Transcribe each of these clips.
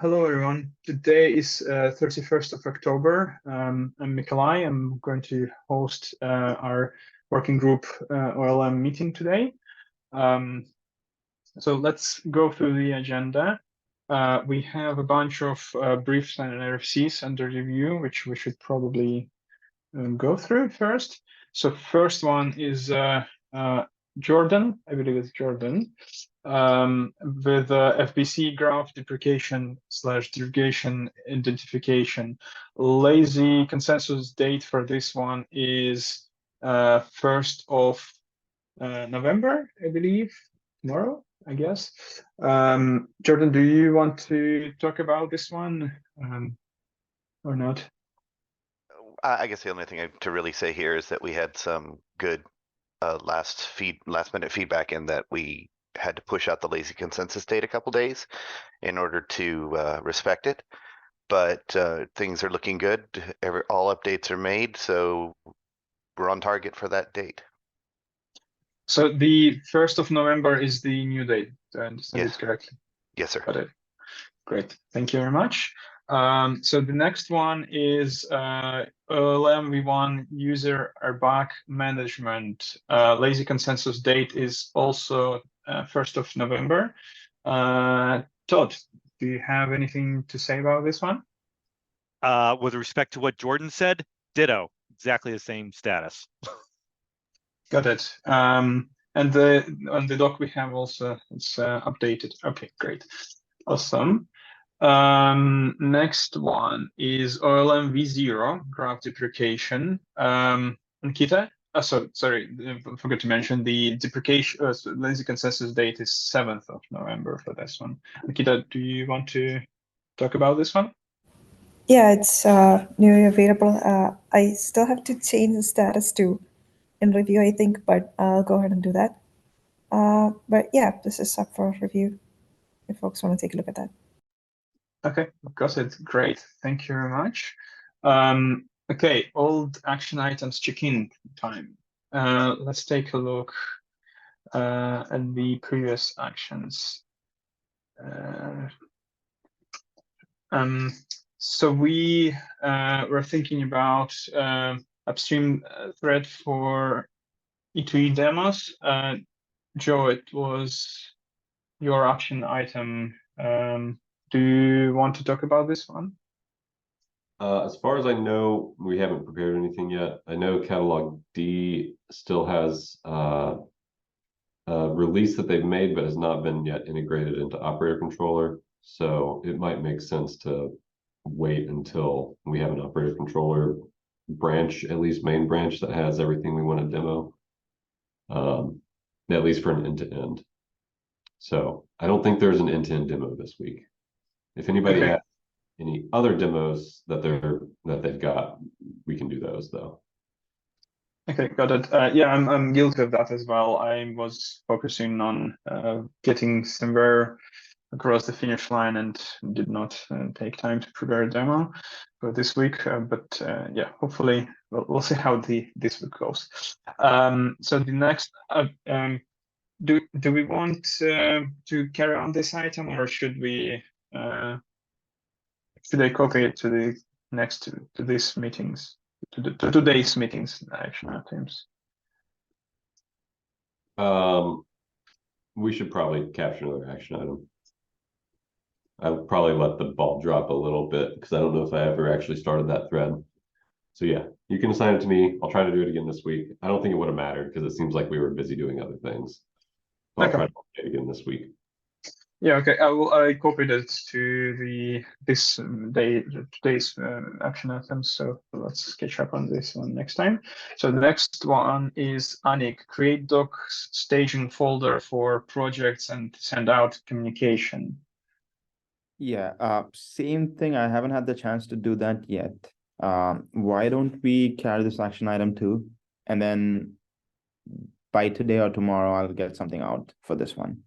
Hello, everyone. Today is 31st of October. I'm Mikolai. I'm going to host our working group OLM meeting today. Um, so let's go through the agenda. We have a bunch of briefs and RFCs under review, which we should probably go through first. So first one is Jordan, I believe it's Jordan, with FBC graph deprecation / derogation identification. Lazy consensus date for this one is 1st of November, I believe, tomorrow, I guess. Jordan, do you want to talk about this one or not? I guess the only thing to really say here is that we had some good last minute feedback in that we had to push out the lazy consensus date a couple days in order to respect it. But things are looking good. All updates are made, so we're on target for that date. So the 1st of November is the new date. Do I understand Yes. it correctly? Yes, sir. Got it. Great. Thank you very much. So the next one is OLM V1 user RBAC management. Lazy consensus date is also 1st of November. Todd, do you have anything to say about this one? With respect to what Jordan said, ditto, exactly the same status. Got it. And on the doc we have also it's updated. Okay, great. Awesome. Next one is OLM V0 graph deprecation. Nikita, sorry, I forgot to mention the deprecation lazy consensus date is 7th of November for this one. Nikita, do you want to talk about this one? Yeah, it's newly available. I still have to change the status to in review, I think, but I'll go ahead and do that. But yeah, this is up for review if folks want to take a look at that. Okay, got it. Great. Thank you very much. Okay, old action items check-in time. Let's take a look at the previous actions. So we were thinking about upstream thread for E2E demos. Joe, it was your action item. Do you want to talk about this one? As far as I know, we haven't prepared anything yet. I know catalog D still has a release that they've made, but has not been yet integrated into operator controller. So it might make sense to wait until we have an operator controller branch, at least main branch, that has everything we want to demo, at least for an end-to-end. So I don't think there's an end-to-end demo this week. If anybody Okay. has any other demos that they've got, we can do those though. Okay, got it. Yeah, I'm guilty of that as well. I was focusing on getting somewhere across the finish line and did not take time to prepare a demo for this week. But yeah, hopefully we'll see how this week goes. So the next, do we want to carry on this item, or should I copy it to the next to these meetings, to today's meetings action items? We should probably capture another action item. I would probably let the ball drop a little bit because I don't know if I ever actually started that thread. So yeah, you can assign it to me. I'll try to do it again this week. I don't think it would have mattered because it seems like we were busy doing other things. But I'll try to update again this week. Yeah, okay. I copied it to today's action items. So let's catch up on this one next time. So the next one is Anik, create docs staging folder for projects and send out communication. Yeah, same thing. I haven't had the chance to do that yet. Why don't we carry this action item too? And then by today or tomorrow, I'll get something out for this one.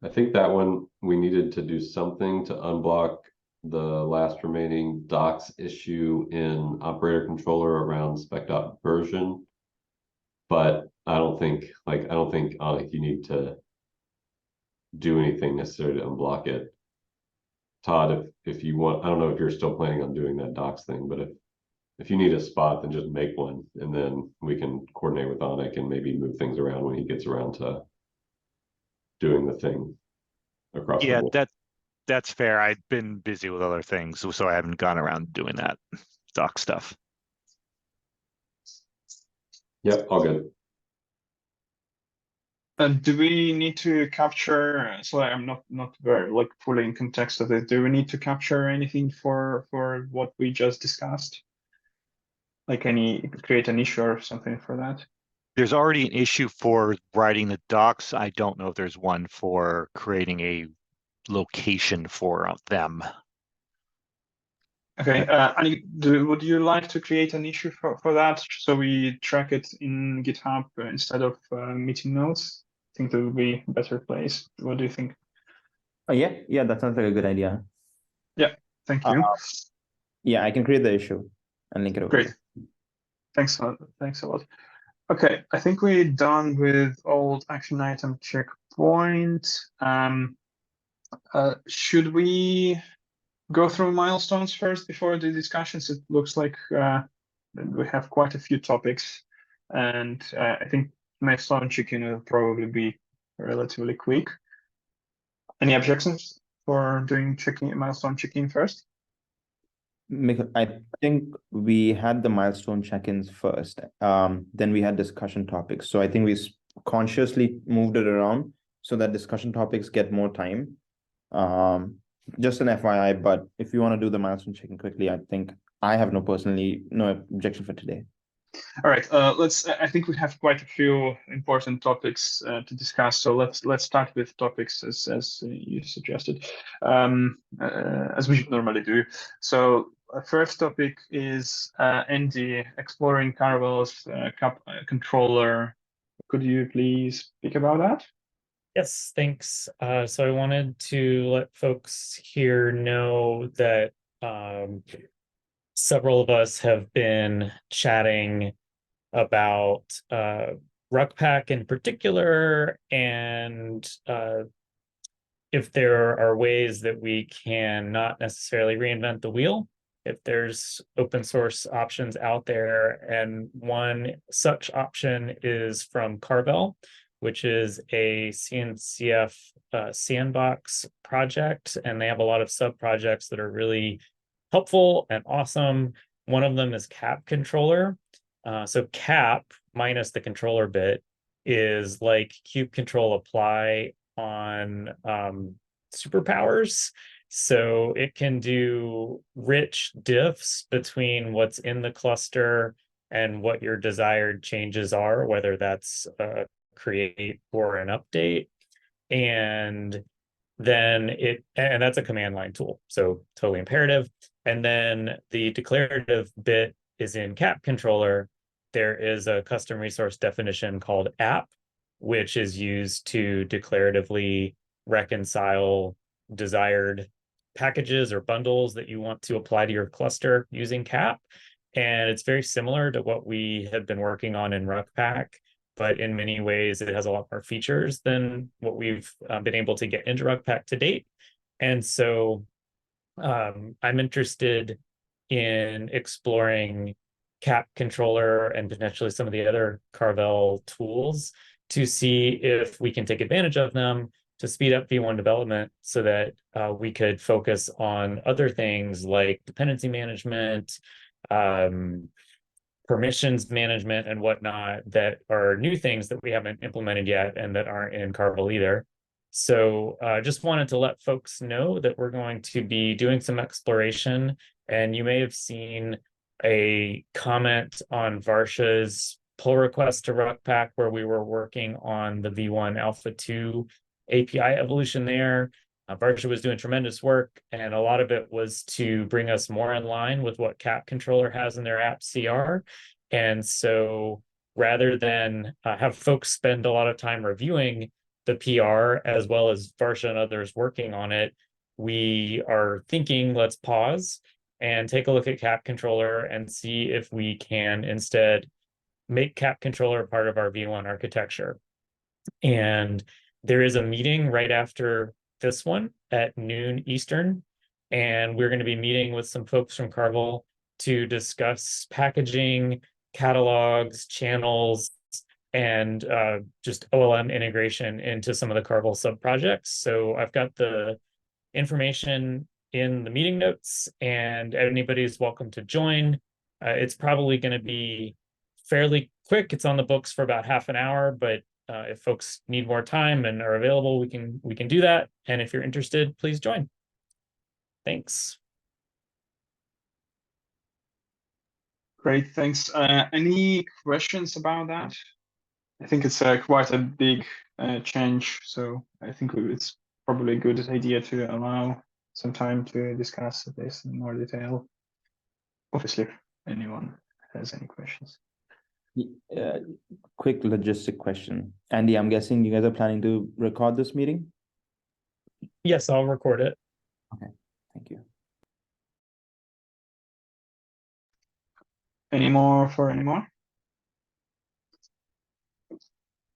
I think that one we needed to do something to unblock the last remaining docs issue in operator controller around spec.version. version. But I don't think you need to do anything necessary to unblock it. Todd, if you want, I don't know if you're still planning on doing that docs thing, but if you need a spot, then just make one, and then we can coordinate with Onik and maybe move things around when he gets around to doing the thing across the Yeah, board. that's fair. I've been busy with other things, so I haven't gone around doing that doc stuff. Yep, all good. Do we need to capture? So I'm not very like fully in context of it. Do we need to capture anything for what we just discussed? Like create an issue or something for that? There's already an issue for writing the docs. I don't know if there's one for creating a location for them. Okay, would you like to create an issue for that so we track it in GitHub instead of meeting notes? I think that would be a better place. What do you think? Yeah, that sounds like a good idea. Yeah, thank you. Yeah, I can create the issue and link it over. Great. Thanks a lot. Thanks a lot. Okay, I think we're done with old action item checkpoint. Should we go through milestones first before the discussions? It looks like we have quite a few topics, and I think milestone checking will probably be relatively quick. Any objections for doing milestone checking first? I think we had the milestone check-ins first. Then we had discussion topics. So I think we consciously moved it around so that discussion topics get more time. Just an FYI, but if you want to do the milestone check-in quickly, I think I have no objection for today. All right, I think we have quite a few important topics to discuss. So let's start with topics as you suggested, as we normally do. So first topic is Andy exploring Caravel's controller. Could you please speak about that? Yes, thanks. So I wanted to let folks here know that several of us have been chatting about Ruckpack in particular, and if there are ways that we can not necessarily reinvent the wheel, if there's open source options out there. And one such option is from Carvel, which is a CNCF sandbox project, and they have a lot of sub projects that are really helpful and awesome. One of them is Cap Controller. So Cap minus the controller bit is like Cube Control Apply on superpowers. So it can do rich diffs between what's in the cluster and what your desired changes are, whether that's create or an update. And then and that's a command line tool, so totally imperative. And then the declarative bit is in Cap Controller. There is a custom resource definition called app, which is used to declaratively reconcile desired packages or bundles that you want to apply to your cluster using Cap. And it's very similar to what we have been working on in Ruckpack, but in many ways it has a lot more features than what we've been able to get into Ruckpack to date. And so I'm interested in exploring Cap Controller and potentially some of the other Carvel tools to see if we can take advantage of them to speed up V1 development so that we could focus on other things like dependency management, permissions management and whatnot, that are new things that we haven't implemented yet and that aren't in Carvel either. So just wanted to let folks know that we're going to be doing some exploration, and you may have seen a comment on Varsha's pull request to Ruckpack where we were working on the V1 Alpha 2 API evolution there. Varsha was doing tremendous work, and a lot of it was to bring us more in line with what Cap Controller has in their app CR. And so rather than have folks spend a lot of time reviewing the PR as well as Varsha and others working on it, we are thinking let's pause and take a look at Cap Controller and see if we can instead make Cap Controller part of our V1 architecture. And there is a meeting right after this one at noon Eastern, and we're going to be meeting with some folks from Carvel to discuss packaging, catalogs, channels, and just OLM integration into some of the Carvel sub-projects. So I've got the information in the meeting notes, and anybody's welcome to join. It's probably going to be fairly quick. It's on the books for about half an hour, but if folks need more time and are available, we can do that. And if you're interested, please join. Thanks. Great, thanks. Any questions about that? I think it's quite a big change, so I think it's probably a good idea to allow some time to discuss this in more detail. Obviously, if anyone has any questions. Quick logistic question. Andy, I'm guessing you guys are planning to record this meeting? Yes, I'll record it. Okay, thank you. Any more?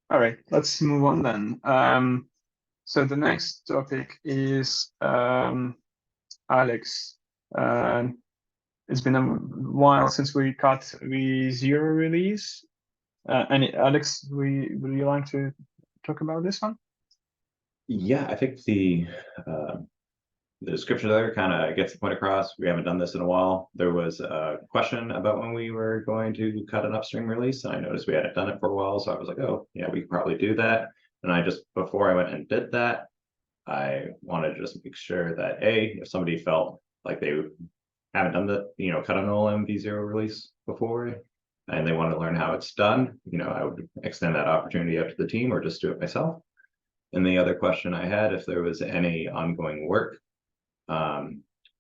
All right, let's move on then. So the next topic is Alex. It's been a while since we cut V0 release. Alex, would you like to talk about this one? Yeah, I think the description there kind of gets the point across. We haven't done this in a while. There was a question about when we were going to cut an upstream release, and I noticed we hadn't done it for a while, so I was like, oh, yeah, we could probably do that. And before I went and did that, I wanted to just make sure that if somebody felt like they haven't done cut an OLM V0 release before, and they want to learn how it's done, I would extend that opportunity up to the team or just do it myself. And the other question I had, if there was any ongoing work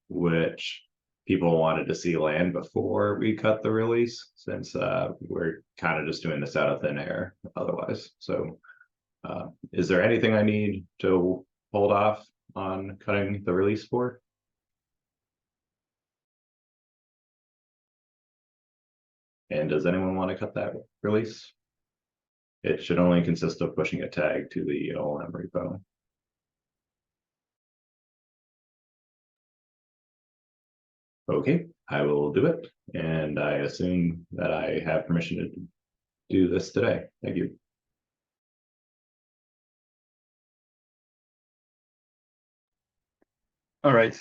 which people wanted to see land before we cut the release, since we're kind of just doing this out of thin air otherwise. So is there anything I need to hold off on cutting the release for? And does anyone want to cut that release? It should only consist of pushing a tag to the OLM repo. Okay, I will do it. And I assume that I have permission to do this today. Thank you. All right.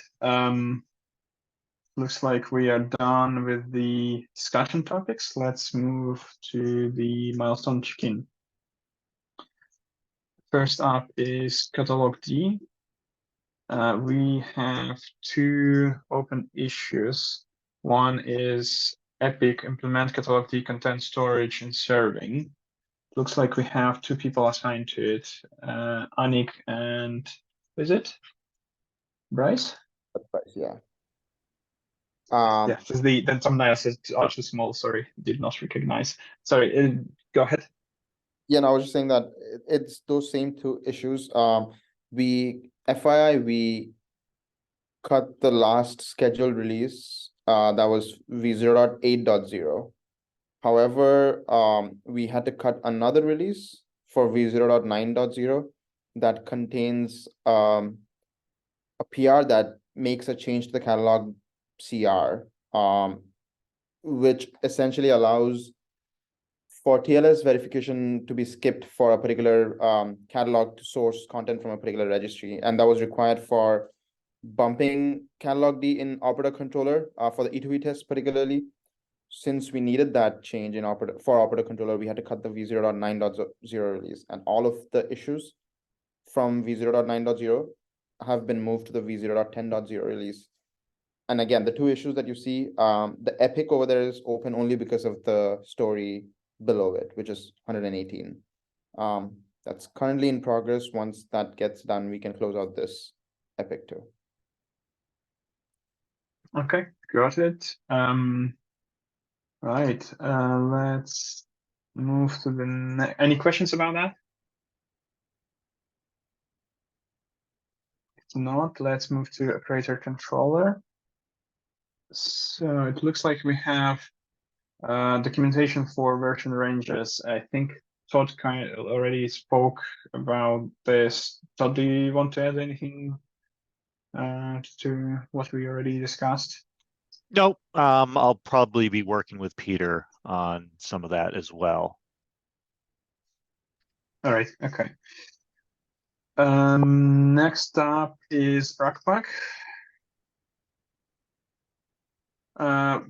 Looks like we are done with the discussion topics. Let's move to the milestone check-in. First up is catalog D. We have two open issues. One is Epic implement catalog D content storage and serving. Looks like we have two people assigned to it, Anik and is it Bryce? Bryce, yeah. Yeah, the thumbnail says too small. Sorry, did not recognize. Sorry, go ahead. Yeah, no, I was just saying that it's those same two issues. FYI, we cut the last scheduled release. That was v0.8.0. However, we had to cut another release for v0.9.0 that contains a PR that makes a change to the catalog CR, which essentially allows for TLS verification to be skipped for a particular catalog to source content from a particular registry. And that was required for bumping catalog D in operator controller for the E2E test particularly. Since we needed that change in operator controller, we had to cut the v0.9.0 release. And all of the issues from v0.9.0 have been moved to the v0.10.0 release. And again, the two issues that you see, the Epic over there is open only because of the story below it, which is 118. That's currently in progress. Once that gets done, we can close out this Epic too. Okay, got it. Right, let's move to the next. Any questions about that? If not, let's move to operator controller. So it looks like we have documentation for version ranges. I think Todd kind of already spoke about this. Todd, do you want to add anything to what we already discussed? Nope. I'll probably be working with Peter on some of that as well. All right. Okay. Next up is Rackpack.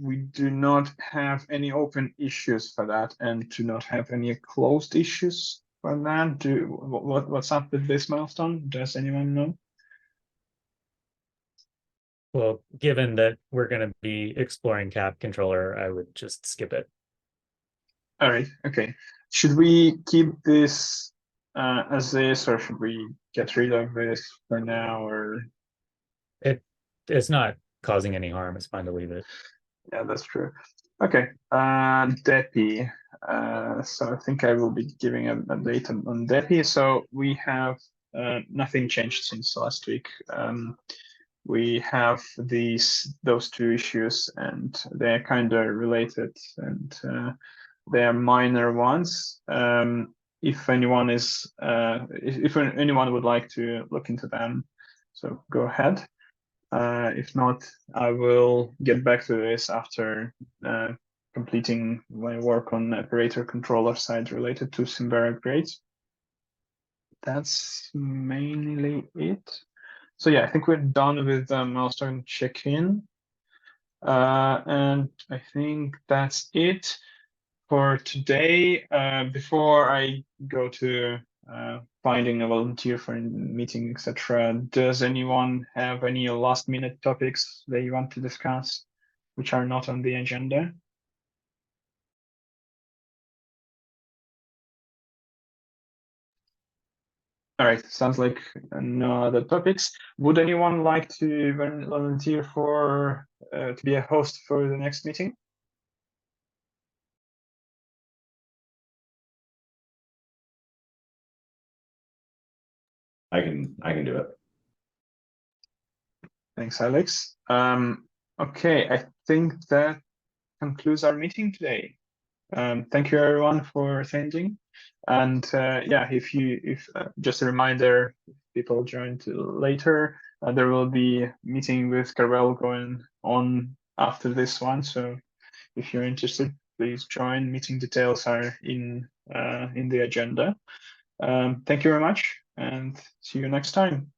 We do not have any open issues for that, and do not have any closed issues for that. What's up with this milestone? Does anyone know? Well, given that we're going to be exploring cap controller, I would just skip it. All right. Okay. Should we keep this as this, or should we get rid of this for now? Or It's not causing any harm. It's fine to leave it. yeah, that's true. Okay. Depi. So I think I will be giving a date on Depi. So we have nothing changed since last week. We have those two issues, and they're kind of related, and they're minor ones. If anyone is, if anyone would like to look into them, so go ahead. If not, I will get back to this after completing my work on operator controller side related to Symber upgrades. That's mainly it. So yeah, I think we're done with milestone check-in. And I think that's it for today. Before I go to finding a volunteer for a meeting, etc., does anyone have any last minute topics that you want to discuss which are not on the agenda? All right, sounds like no other topics. Would anyone like to volunteer for to be a host for the next meeting? I can do it. Thanks, Alex. Okay, I think that concludes our meeting today. Thank you everyone for attending. And yeah, if just a reminder, if people join later, there will be a meeting with Carvel going on after this one. So if you're interested, please join. Meeting details are in the agenda. Thank you very much, and see you next time.